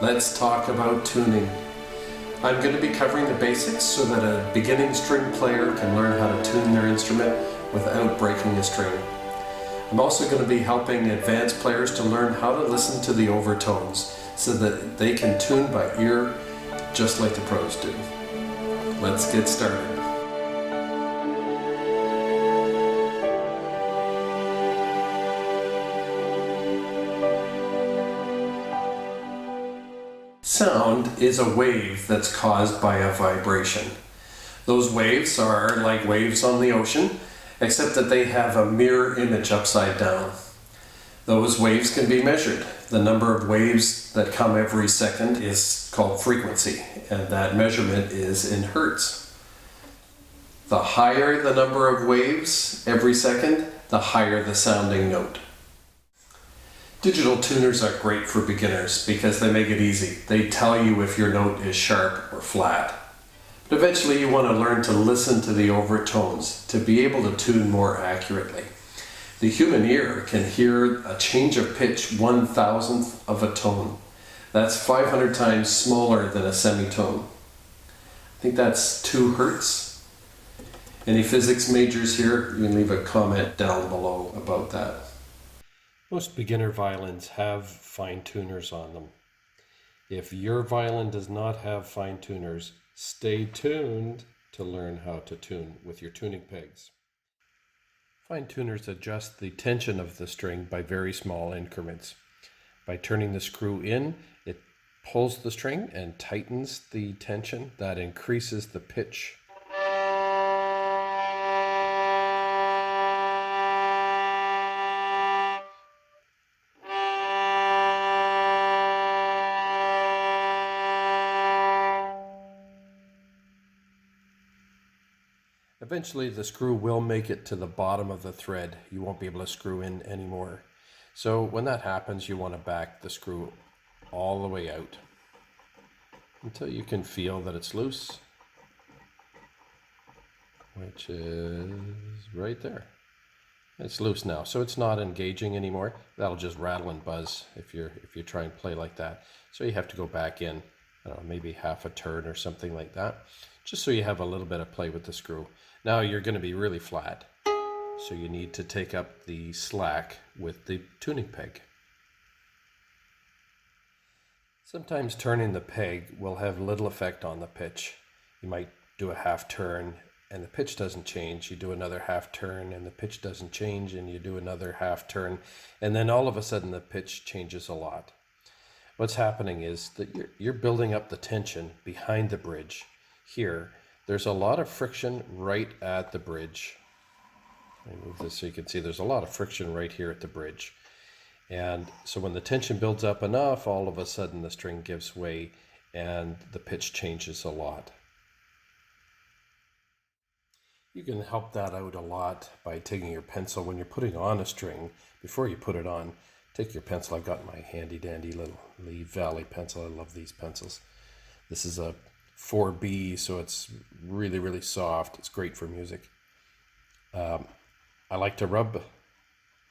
Let's talk about tuning. I'm going to be covering the basics so that a beginning string player can learn how to tune their instrument without breaking a string. I'm also going to be helping advanced players to learn how to listen to the overtones so that they can tune by ear just like the pros do. Let's get started. Sound is a wave that's caused by a vibration. Those waves are like waves on the ocean, except that they have a mirror image upside down. Those waves can be measured. The number of waves that come every second is called frequency, and that measurement is in hertz. The higher the number of waves every second, the higher the sounding note. Digital tuners are great for beginners because they make it easy. They tell you if your note is sharp or flat. But eventually you want to learn to listen to the overtones to be able to tune more accurately. The human ear can hear a change of pitch 1,000th of a tone. That's 500 times smaller than a semitone. I think that's 2 hertz. Any physics majors here? You can leave a comment down below about that. Most beginner violins have fine tuners on them. If your violin does not have fine tuners, stay tuned to learn how to tune with your tuning pegs. Fine tuners adjust the tension of the string by very small increments. By turning the screw in, it pulls the string and tightens the tension. That increases the pitch. Eventually the screw will make it to the bottom of the thread. You won't be able to screw in anymore. So when that happens, you want to back the screw all the way out until you can feel that it's loose, which is right there. It's loose now, so it's not engaging anymore. That'll just rattle and buzz if you try and play like that. So you have to go back in, I don't know, maybe half a turn or something like that, just so you have a little bit of play with the screw. Now you're going to be really flat, so you need to take up the slack with the tuning peg. Sometimes turning the peg will have little effect on the pitch. You might do a half turn and the pitch doesn't change. You do another half turn and the pitch doesn't change, and you do another half turn, and then all of a sudden the pitch changes a lot. What's happening is that you're building up the tension behind the bridge. Here, there's a lot of friction right at the bridge. Let me move this so you can see there's a lot of friction right here at the bridge. And so when the tension builds up enough, all of a sudden the string gives way and the pitch changes a lot. You can help that out a lot by taking your pencil when you're putting on a string. Before you put it on, take your pencil. I've got my handy dandy little Lee Valley pencil. I love these pencils. This is a 4B, so it's really, really soft. It's great for music. I like to rub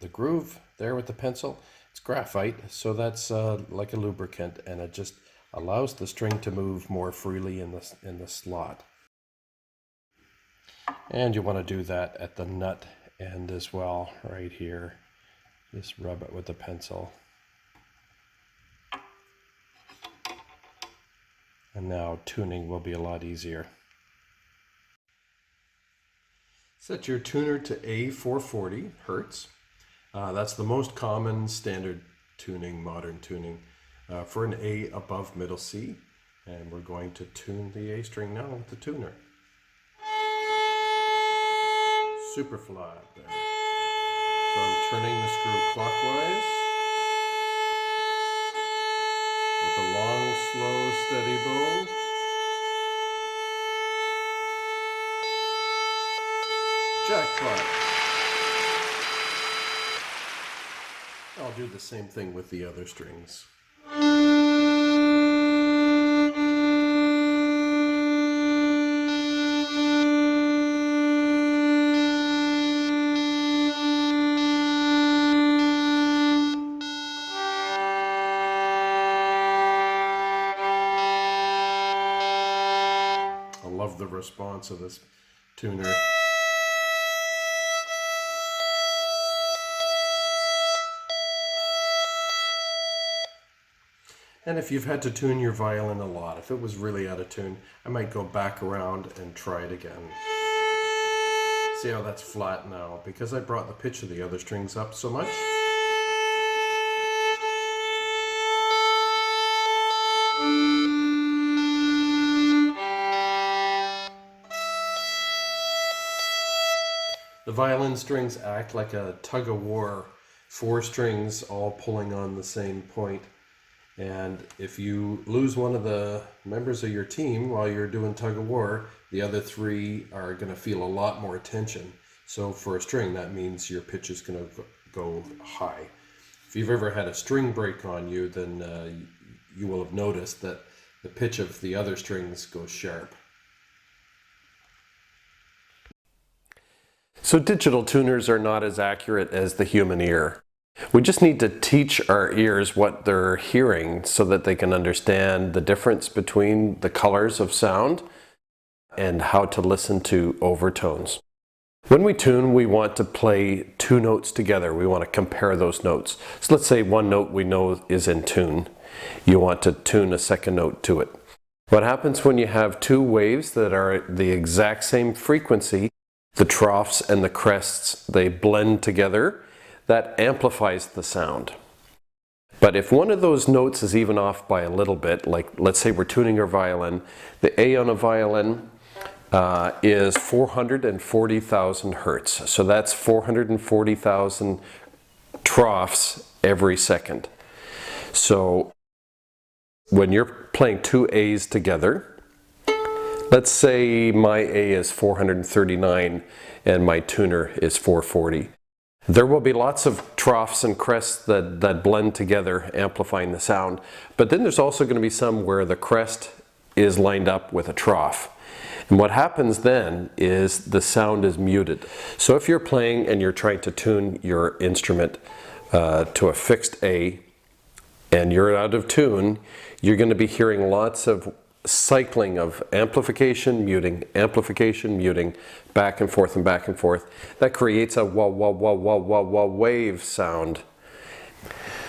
the groove there with the pencil. It's graphite, so that's like a lubricant, and it just allows the string to move more freely in the slot. And you want to do that at the nut end as well, right here. Just rub it with the pencil. And now tuning will be a lot easier. Set your tuner to A440 hertz. That's the most common standard tuning, modern tuning, for an A above middle C. And we're going to tune the A string now with the tuner. Super flat there. So I'm turning the screw clockwise with a long, slow, steady bow. Jackpot. I'll do the same thing with the other strings. love the response of this tuner. And if you've had to tune your violin a lot, if it was really out of tune, I might go back around and try it again. See how that's flat now, because I brought the pitch of the other strings up so much. The violin strings act like a tug of war, 4 strings all pulling on the same point. And if you lose one of the members of your team while you're doing tug of war, the other 3 are going to feel a lot more tension. So for a string, that means your pitch is going to go high. If you've ever had a string break on you, then you will have noticed that the pitch of the other strings goes sharp. So digital tuners are not as accurate as the human ear. We just need to teach our ears what they're hearing so that they can understand the difference between the colors of sound and how to listen to overtones. When we tune, we want to play 2 notes together. We want to compare those notes. So let's say one note we know is in tune. You want to tune a second note to it. What happens when you have 2 waves that are the exact same frequency, the troughs and the crests, they blend together? That amplifies the sound. But if one of those notes is even off by a little bit, like let's say we're tuning our violin, the A on a violin is 440,000 hertz. So that's 440,000 troughs every second. So when you're playing 2 A's together, let's say my A is 439 and my tuner is 440. There will be lots of troughs and crests that blend together, amplifying the sound. But then there's also going to be some where the crest is lined up with a trough. And what happens then is the sound is muted. So if you're playing and you're trying to tune your instrument to a fixed A and you're out of tune, you're going to be hearing lots of cycling of amplification, muting, back and forth and back and forth. That creates a wah, wah, wah, wah, wah, wah wave sound.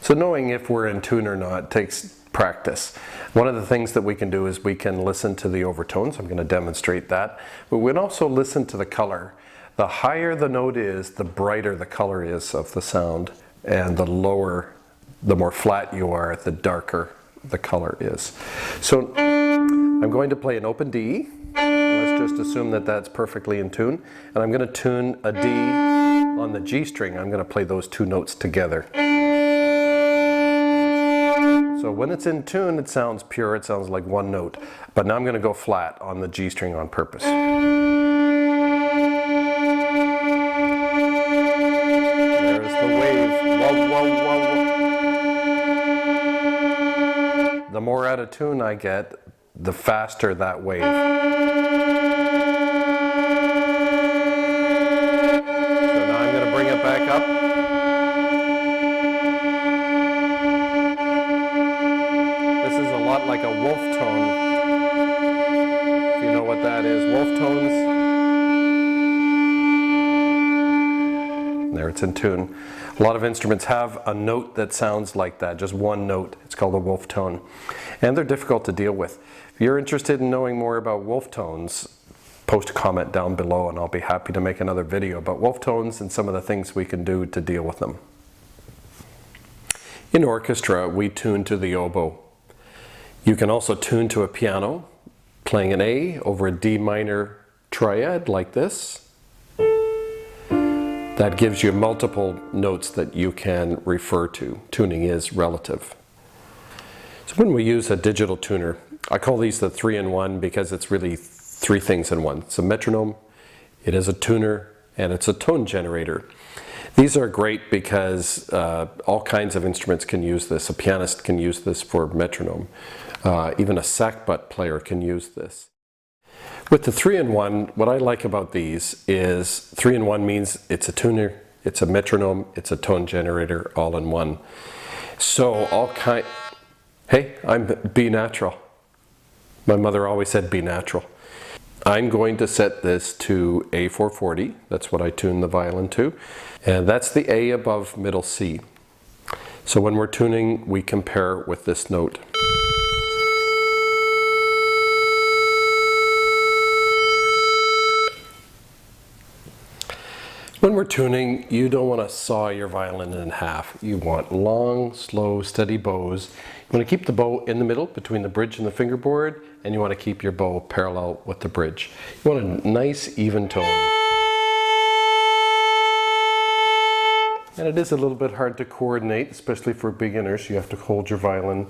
So knowing if we're in tune or not takes practice. One of the things that we can do is we can listen to the overtones. I'm going to demonstrate that. But we can also listen to the color. The higher the note is, the brighter the color is of the sound. And the lower, the more flat you are, the darker the color is. So I'm going to play an open D. Let's just assume that that's perfectly in tune. And I'm going to tune a D on the G string. I'm going to play those 2 notes together. So when it's in tune, it sounds pure. It sounds like 1 note. But now I'm going to go flat on the G string on purpose. There's the wave. Whoa, whoa, whoa, whoa. The more out of tune I get, the faster that wave. So now I'm going to bring it back up. This is a lot like a wolf tone. If you know what that is. Wolf tones. There, it's in tune. A lot of instruments have a note that sounds like that, just 1 note. It's called a wolf tone. And they're difficult to deal with. If you're interested in knowing more about wolf tones, post a comment down below and I'll be happy to make another video about wolf tones and some of the things we can do to deal with them. In orchestra, we tune to the oboe. You can also tune to a piano, playing an A over a D minor triad like this. That gives you multiple notes that you can refer to. Tuning is relative. So when we use a digital tuner, I call these the 3-in-1 because it's really 3 things in one. It's a metronome, it is a tuner, and it's a tone generator. These are great because all kinds of instruments can use this. A pianist can use this for metronome. Even a sackbut player can use this. With the 3-in-1, what I like about these is 3-in-1 means it's a tuner, it's a metronome, it's a tone generator all in one. So hey, I'm B natural. My mother always said be natural. I'm going to set this to A440. That's what I tune the violin to. And that's the A above middle C. So when we're tuning, we compare with this note. When we're tuning, you don't want to saw your violin in half. You want long, slow, steady bows. You want to keep the bow in the middle between the bridge and the fingerboard, and you want to keep your bow parallel with the bridge. You want a nice, even tone. And it is a little bit hard to coordinate, especially for beginners. You have to hold your violin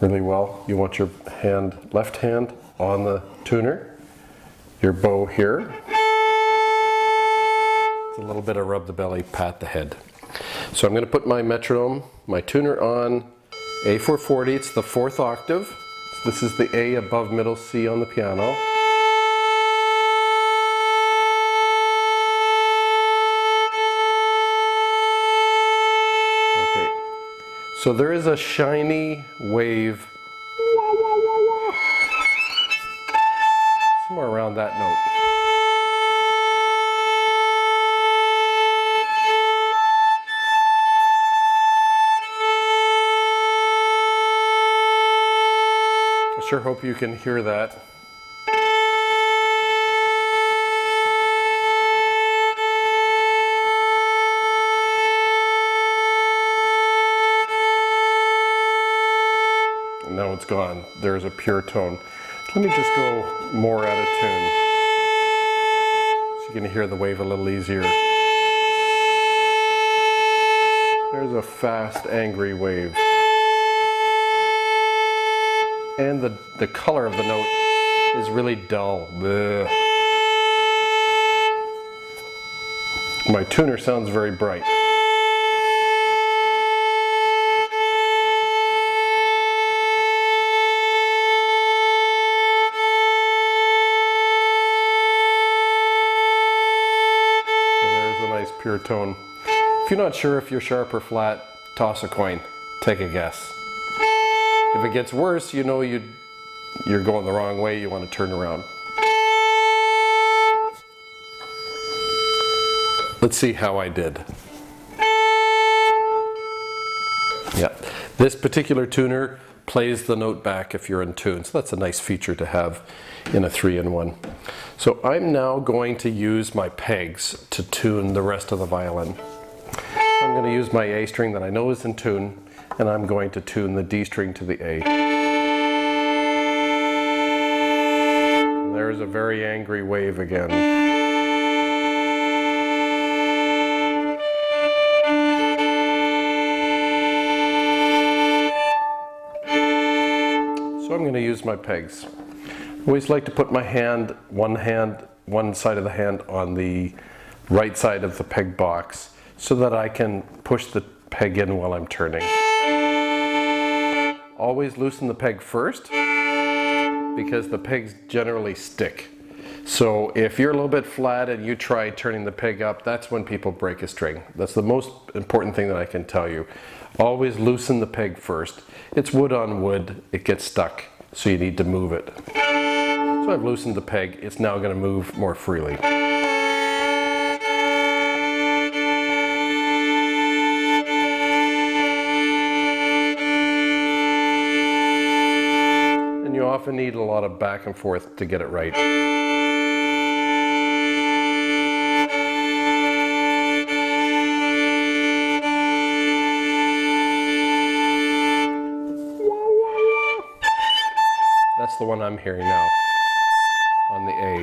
really well. You want your left hand on the tuner, your bow here. A little bit of rub the belly, pat the head. So I'm going to put my metronome, my tuner on A440. It's the 4th octave. So this is the A above middle C on the piano. Okay. So there is a shiny wave somewhere around that note. Sure hope you can hear that. And now it's gone. There's a pure tone. Let me just go more out of tune so you can hear the wave a little easier. There's a fast, angry wave. And the color of the note is really dull. Blech. My tuner sounds very bright. And there's a nice pure tone. If you're not sure if you're sharp or flat, toss a coin. Take a guess. If it gets worse, you know you're going the wrong way, you want to turn around. Let's see how I did. Yeah, this particular tuner plays the note back if you're in tune, so that's a nice feature to have in a 3-in-1. So I'm now going to use my pegs to tune the rest of the violin. I'm going to use my A string that I know is in tune, and I'm going to tune the D string to the A. And there's a very angry wave again. So I'm going to use my pegs. I always like to put my one side of the hand on the right side of the peg box so that I can push the peg in while I'm turning. Always loosen the peg first because the pegs generally stick. So if you're a little bit flat and you try turning the peg up, that's when people break a string. That's the most important thing that I can tell you. Always loosen the peg first. It's wood on wood, it gets stuck, so you need to move it. So I've loosened the peg, it's now going to move more freely. You often need a lot of back and forth to get it right. That's the one I'm hearing now on the A.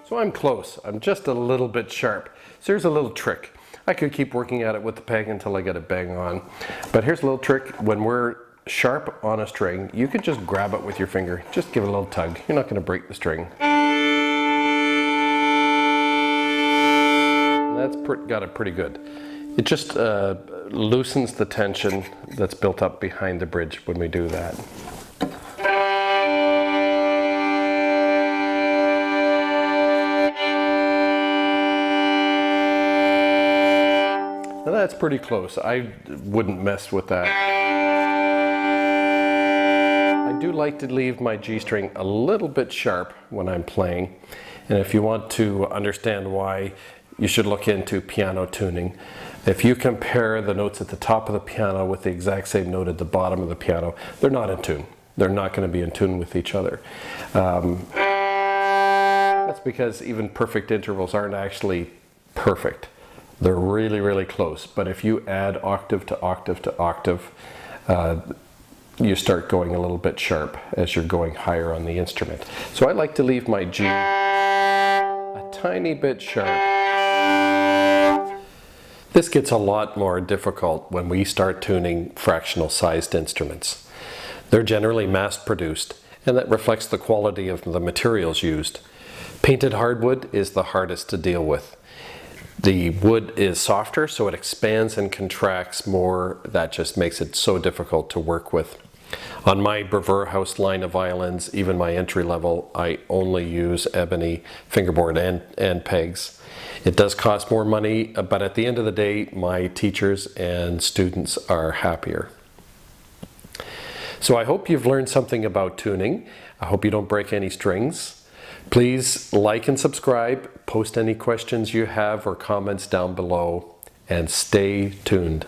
So I'm close. I'm just a little bit sharp. So here's a little trick. I could keep working at it with the peg until I get it bang on. But here's a little trick. When we're sharp on a string, you can just grab it with your finger. Just give it a little tug. You're not going to break the string. That's got it pretty good. It just loosens the tension that's built up behind the bridge when we do that. Now that's pretty close. I wouldn't mess with that. do like to leave my G string a little bit sharp when I'm playing. And if you want to understand why, you should look into piano tuning. If you compare the notes at the top of the piano with the exact same note at the bottom of the piano, they're not in tune. They're not going to be in tune with each other. That's because even perfect intervals aren't actually perfect. They're really, really close. But if you add octave to octave to octave, you start going a little bit sharp as you're going higher on the instrument. So I like to leave my G a tiny bit sharp. This gets a lot more difficult when we start tuning fractional sized instruments. They're generally mass-produced, and that reflects the quality of the materials used. Painted hardwood is the hardest to deal with. The wood is softer, so it expands and contracts more. That just makes it so difficult to work with. On my Brewer House line of violins, even my entry level, I only use ebony fingerboard and pegs. It does cost more money, but at the end of the day, my teachers and students are happier. So I hope you've learned something about tuning. I hope you don't break any strings. Please like and subscribe, post any questions you have or comments down below, and stay tuned.